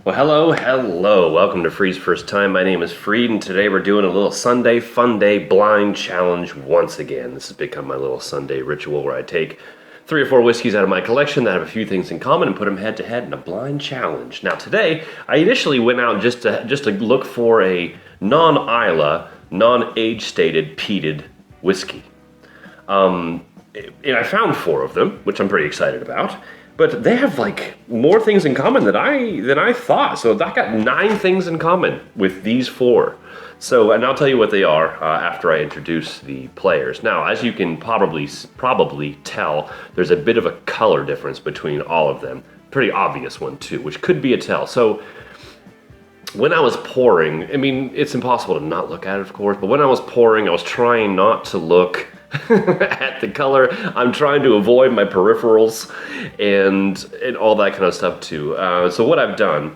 Well, hello. Welcome to Freed's First Time. My name is Freed, and today we're doing a little Sunday Funday blind challenge once again. This has become my little Sunday ritual where I take 3 or 4 whiskeys out of my collection that have a few things in common and put them head to head in a blind challenge. Now today, I initially went out just to look for a non-Islay, non-age stated peated whiskey. And I found 4 of them, which I'm pretty excited about. But they have like more things in common than I thought. So I got 9 things in common with these 4. So, and I'll tell you what they are after I introduce the players. Now, as you can probably tell, there's a bit of a color difference between all of them. Pretty obvious one too, which could be a tell. So, when I was pouring, I mean, it's impossible to not look at it, of course. But when I was pouring, I was trying not to look at the color. I'm trying to avoid my peripherals and all that kind of stuff too. So what I've done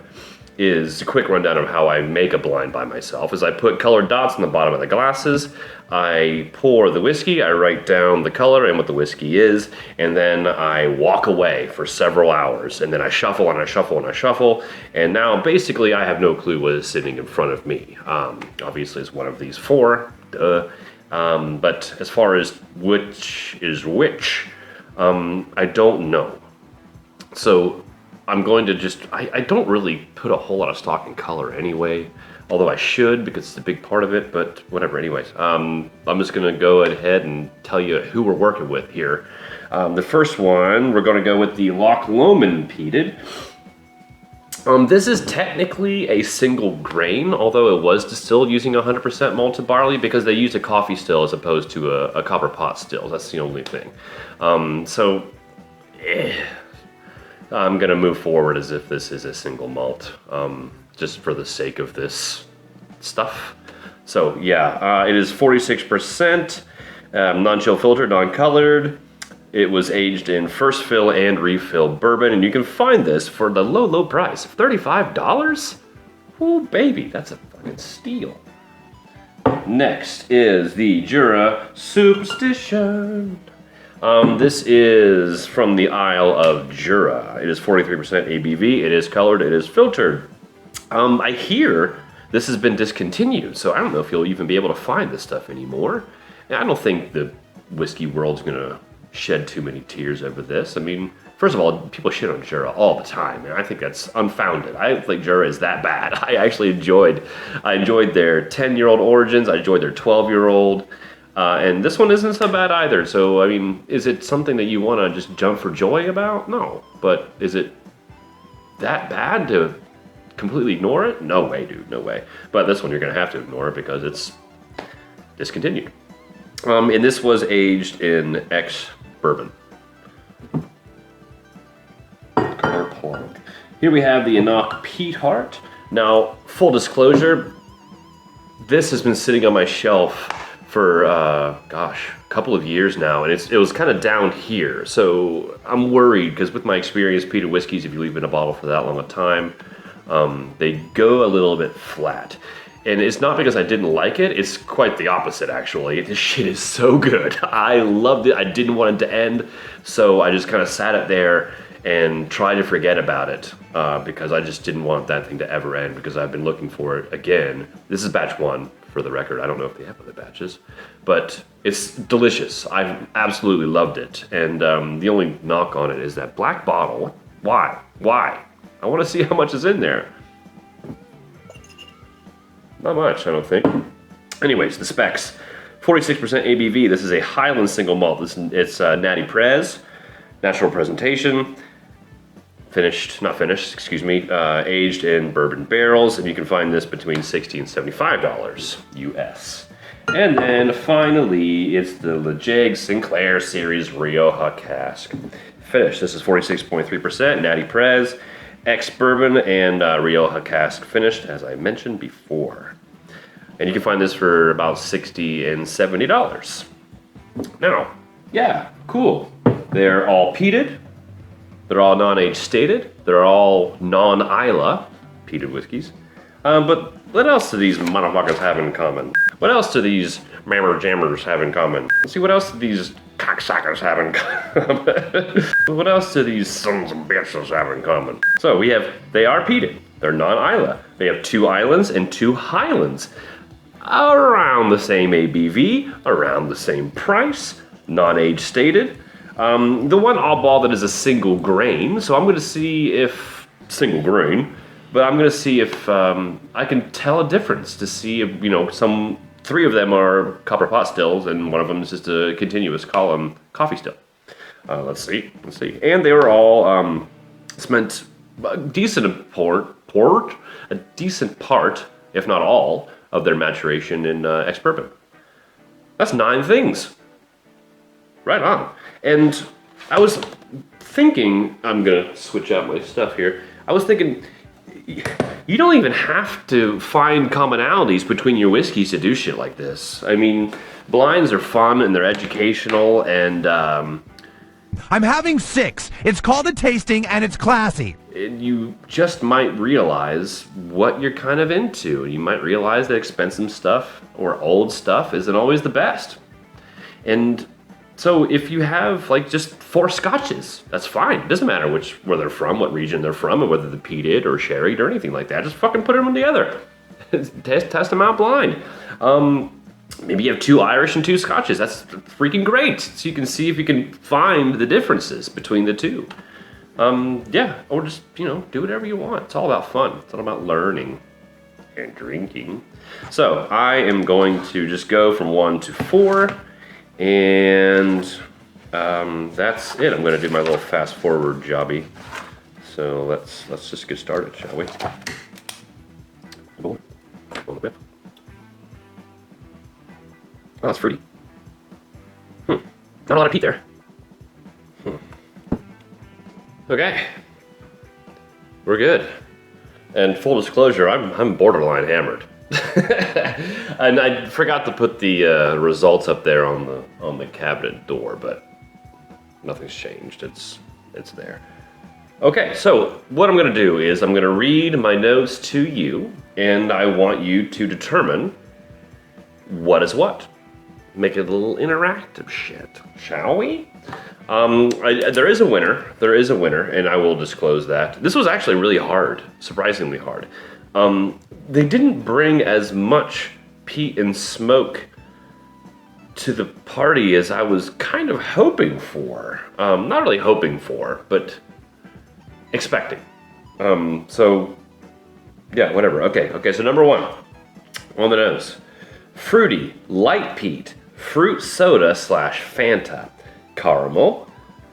is a quick rundown of how I make a blind by myself. Is I put colored dots on the bottom of the glasses, I pour the whiskey, I write down the color and what the whiskey is, and then I walk away for several hours, and then I shuffle and I shuffle and I shuffle, and now basically I have no clue what is sitting in front of me. Obviously it's one of these 4, but as far as which is which, I don't know. So I'm going to just, I don't really put a whole lot of stock in color anyway, although I should because it's a big part of it, but whatever. Anyways, I'm just going to go ahead and tell you who we're working with here. The first one, we're going to go with the Loch Lomond Peated. This is technically a single grain, although it was distilled using 100% malted barley because they used a coffee still as opposed to a copper pot still. That's the only thing. I'm going to move forward as if this is a single malt, just for the sake of this stuff. So yeah, it is 46%, non-chill filtered, non-colored. It was aged in first fill and refill bourbon, and you can find this for the low price of $35. Oh baby, that's a fucking steal. Next is the Jura Superstition. This is from the Isle of Jura. It is 43% ABV. It is colored. It is filtered. I hear this has been discontinued, so I don't know if you'll even be able to find this stuff anymore. And I don't think the whiskey world's gonna shed too many tears over this. I mean, first of all, people shit on Jura all the time, and I think that's unfounded. I don't think Jura is that bad. I actually enjoyed their 10-year-old origins. I enjoyed their 12-year-old. And this one isn't so bad either. So, I mean, is it something that you want to just jump for joy about? No. But is it that bad to completely ignore it? No way, dude. No way. But this one you're going to have to ignore it because it's discontinued. And this was aged in ex-bourbon. Color plug. Here we have the Enoch Peated. Now, full disclosure, this has been sitting on my shelf for, a couple of years now, and it was kind of down here. So I'm worried because with my experience, peated whiskeys, if you leave in a bottle for that long a time, they go a little bit flat. And it's not because I didn't like it, it's quite the opposite actually. This shit is so good. I loved it, I didn't want it to end, so I just kind of sat it there and tried to forget about it because I just didn't want that thing to ever end because I've been looking for it again. This is batch 1. For the record, I don't know if they have other batches, but it's delicious. I've absolutely loved it, and the only knock on it is that black bottle. Why? I want to see how much is in there. Not much, I don't think. Anyways, the specs: 46% ABV. This is a Highland single malt. It's Natty Prez, natural presentation. Aged in bourbon barrels, and you can find this between $60 and $75 US. And then finally, it's the LeJague Sinclair Series Rioja Cask. Finish. This is 46.3%, Natty Prez, ex-bourbon, and Rioja Cask finished, as I mentioned before. And you can find this for about $60 and $70. Now, yeah, cool. They're all peated. They're all non-age stated. They're all non-Islay peated whiskeys. But what else do these motherfuckers have in common? What else do these mammer jammers have in common? Let's see, what else do these cocksuckers have in common? What else do these sons of bitches have in common? So they are peated. They're non-Islay. They have 2 islands and 2 highlands. Around the same ABV, around the same price, non-age stated. The one oddball that is a single grain, so I'm going to see if, single grain, but I'm going to see if I can tell a difference to see if, 3 of them are copper pot stills and one of them is just a continuous column coffee still. Let's see. And they were all spent a decent part, if not all, of their maturation in ex-bourbon. That's 9 things. Right on. And I was thinking, I'm going to switch out my stuff here. I was thinking, you don't even have to find commonalities between your whiskeys to do shit like this. I mean, blinds are fun and they're educational and... I'm having 6. It's called a tasting and it's classy. You just might realize what you're kind of into. You might realize that expensive stuff or old stuff isn't always the best. And so if you have like just 4 scotches, that's fine. It doesn't matter where they're from, what region they're from, or whether they're peated or sherried or anything like that. Just fucking put them together. test them out blind. Maybe you have 2 Irish and 2 Scotches. That's freaking great. So you can see if you can find the differences between the 2. Or just, do whatever you want. It's all about fun. It's all about learning and drinking. So I am going to just go from 1 to 4. And that's it. I'm going to do my little fast forward jobby. So let's just get started, shall we? On the whip. Oh, it's fruity. Not a lot of peat there. Okay. We're good. And full disclosure, I'm borderline hammered. And I forgot to put the results up there on the cabinet door, but nothing's changed. It's there. Okay, so what I'm going to do is I'm going to read my notes to you, and I want you to determine what is what. Make it a little interactive shit, shall we? There is a winner, and I will disclose that. This was actually really hard, surprisingly hard. They didn't bring as much peat and smoke to the party as I was kind of hoping for. Not really hoping for, but expecting. So, yeah, whatever. Okay, so number 1, on the nose. Fruity, light peat, fruit soda / Fanta, caramel,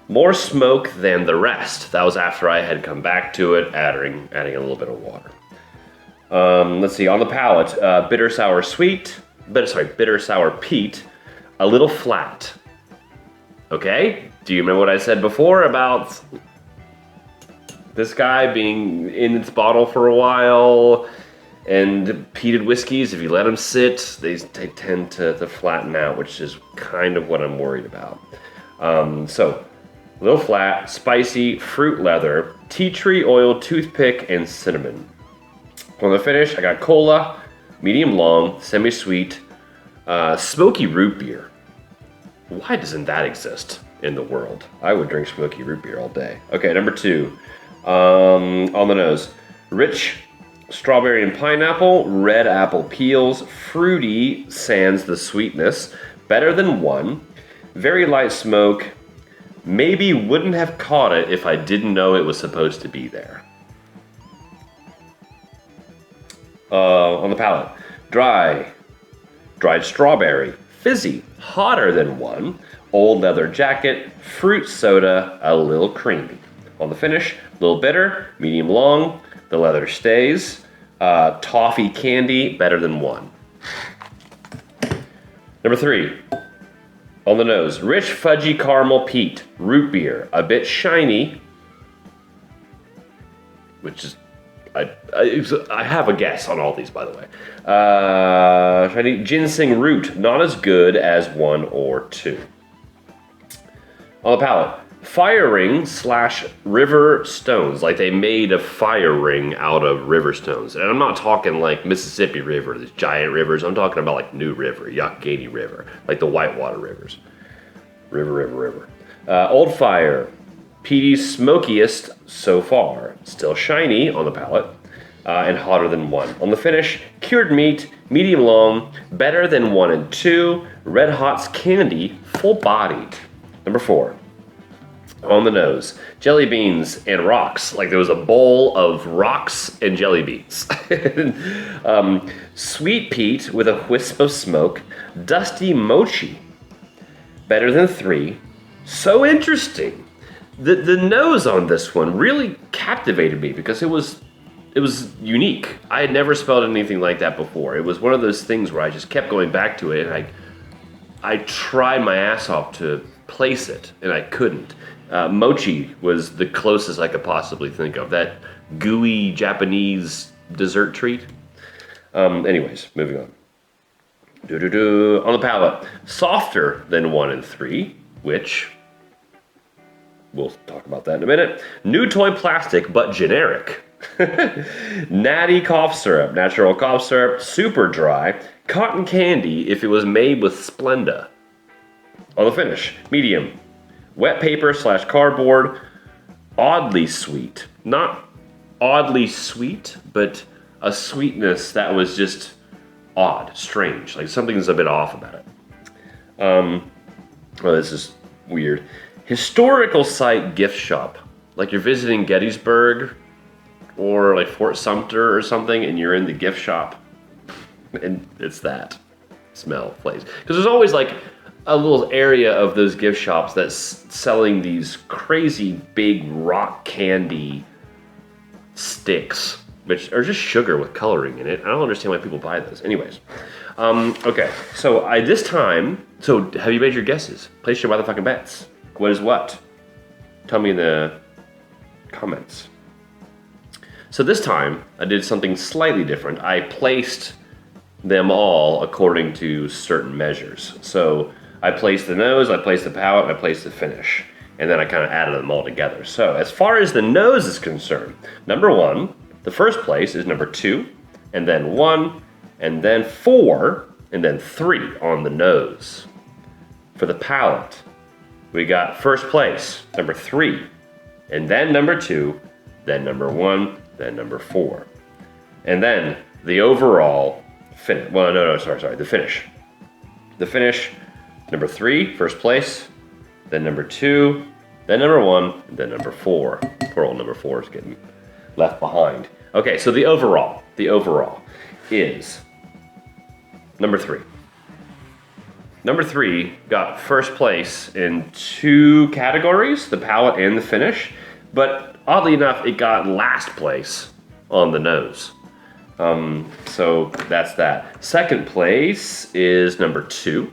more smoke than the rest. That was after I had come back to it, adding a little bit of water. Let's see, on the palate, bitter sour peat, a little flat. Okay, do you remember what I said before about this guy being in its bottle for a while? And peated whiskeys, if you let them sit, they tend to flatten out, which is kind of what I'm worried about. So, a little flat, spicy, fruit leather, tea tree oil, toothpick, and cinnamon. On the finish, I got cola, medium long, semi-sweet, smoky root beer. Why doesn't that exist in the world? I would drink smoky root beer all day. Okay, number 2, on the nose, rich strawberry and pineapple, red apple peels, fruity sans the sweetness, better than 1, very light smoke, maybe wouldn't have caught it if I didn't know it was supposed to be there. On the palate, dried strawberry, fizzy, hotter than 1, old leather jacket, fruit soda, a little creamy. On the finish, a little bitter, medium long, the leather stays, toffee candy, better than 1. Number 3, on the nose, rich fudgy caramel peat, root beer, a bit shiny, which is, I have a guess on all these, by the way. Shiny ginseng root, not as good as 1 or 2. On the palate, fire ring / river stones, like they made a fire ring out of river stones. And I'm not talking like Mississippi River, these giant rivers. I'm talking about like New River, Yucatán River, like the whitewater rivers. River. Old Fire, peaty smokiest so far. Still shiny on the palate. and hotter than 1. On the finish, cured meat, medium long, better than 1 and 2, Red Hot's candy, full bodied. Number 4. On the nose, jelly beans and rocks, like there was a bowl of rocks and jelly beans. Sweet peat with a wisp of smoke, dusty mochi, better than 3. So interesting. The nose on this one really captivated me because it was unique. I had never smelled anything like that before. It was one of those things where I just kept going back to it, and I tried my ass off to place it, and I couldn't. Mochi was the closest I could possibly think of. That gooey Japanese dessert treat. Anyways, moving on. On the palate, softer than 1 and 3, which we'll talk about that in a minute. New toy plastic, but generic. Natty cough syrup, natural cough syrup, super dry, cotton candy if it was made with Splenda. On the finish, medium, wet paper / cardboard, oddly sweet. Not oddly sweet, but a sweetness that was just odd, strange, like something's a bit off about it. Oh, this is weird. Historical site gift shop, like you're visiting Gettysburg or like Fort Sumter or something, and you're in the gift shop, and it's that smell place. Because there's always like a little area of those gift shops that's selling these crazy big rock candy sticks, which are just sugar with coloring in it. I don't understand why people buy those. Anyways, okay. So so have you made your guesses? Place your motherfucking bets. What is what? Tell me in the comments. So this time, I did something slightly different. I placed them all according to certain measures. So I placed the nose, I placed the palate, and I placed the finish. And then I kind of added them all together. So as far as the nose is concerned, number 1, the first place is number 2, and then 1, and then 4, and then 3 on the nose. For the palate, we got first place, number 3, and then number 2, then number 1, then number 4. And then the overall finish, the finish. The finish, number 3, first place, then number 2, then number 1, and then number 4. Poor old number 4 is getting left behind. Okay, so the overall is number 3. Number 3 got first place in 2 categories, the palate and the finish, but oddly enough, it got last place on the nose. So that's that. Second place is number 2.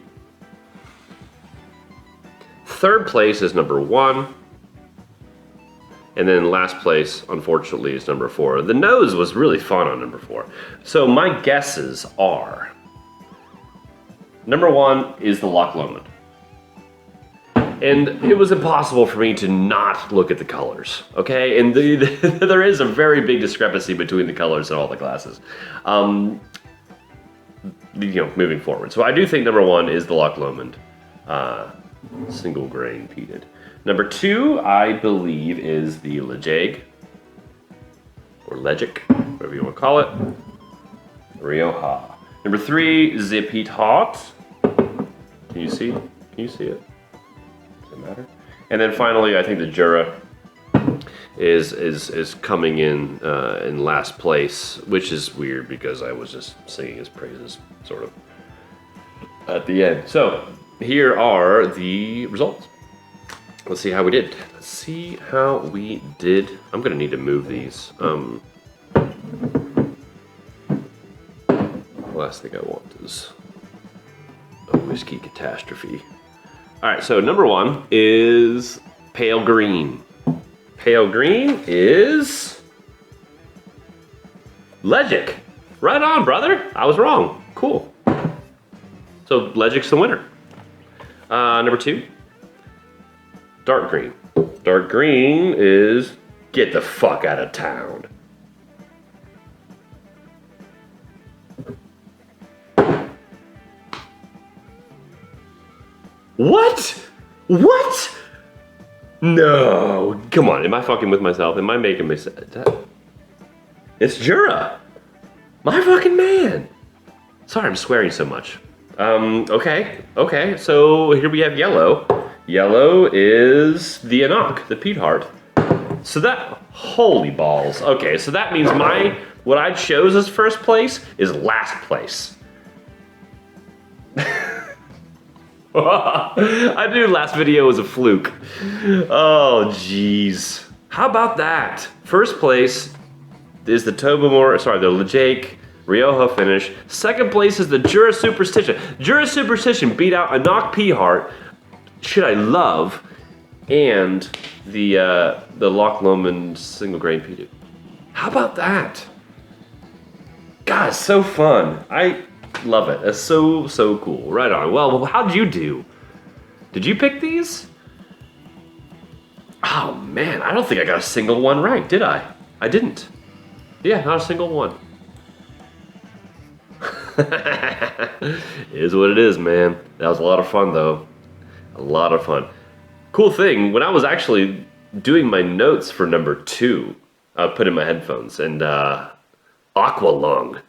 Third place is number 1. And then last place, unfortunately, is number 4. The nose was really fun on number 4. So my guesses are, number 1 is the Loch Lomond. And it was impossible for me to not look at the colors, okay? And there is a very big discrepancy between the colors in all the glasses. Moving forward. So I do think number 1 is the Loch Lomond single grain peated. Number 2, I believe, is the Lejeune, or Legic, whatever you want to call it, Rioja. Number 3, the Peat Hot. Can you see? Can you see it? Does it matter? And then finally, I think the Jura is coming in last place, which is weird because I was just singing his praises, sort of, at the end. So here are the results. Let's see how we did. I'm gonna need to move these. The last thing I want is a whiskey catastrophe. All right, so number 1 is pale green. Pale green is Legic. Right on, brother. I was wrong. Cool. So Legic's the winner. Number 2. Dark green. Dark green is get the fuck out of town. What? What? No. Come on, am I fucking with myself? Am I making mistakes? It's Jura. My fucking man. Sorry, I'm swearing so much. Okay. So here we have yellow. Yellow is the Enoch, the Peated. So that, holy balls. Okay, so that means what I chose as first place is last place. I knew last video was a fluke. Oh, jeez. How about that? First place is the the Lejake Rioja finish. Second place is the Jura Superstition. Jura Superstition beat out Enoch Peated, Should I Love, and the Loch Lomond single grain peated. How about that? God, it's so fun. I love it. It's so cool. Right on. Well, how'd you do? Did you pick these? Oh man, I don't think I got a single one right, did I? I didn't. Yeah, not a single one. It is what it is, man. That was a lot of fun though. A lot of fun. Cool thing, when I was actually doing my notes for number 2, I put in my headphones, and Aqualung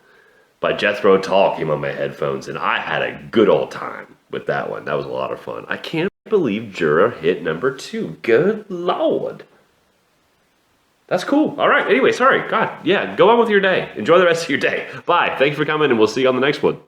by Jethro Tull came on my headphones, and I had a good old time with that one. That was a lot of fun. I can't believe Jura hit number 2. Good Lord. That's cool. All right. Anyway, sorry. God, yeah, go on with your day. Enjoy the rest of your day. Bye. Thank you for coming, and we'll see you on the next one.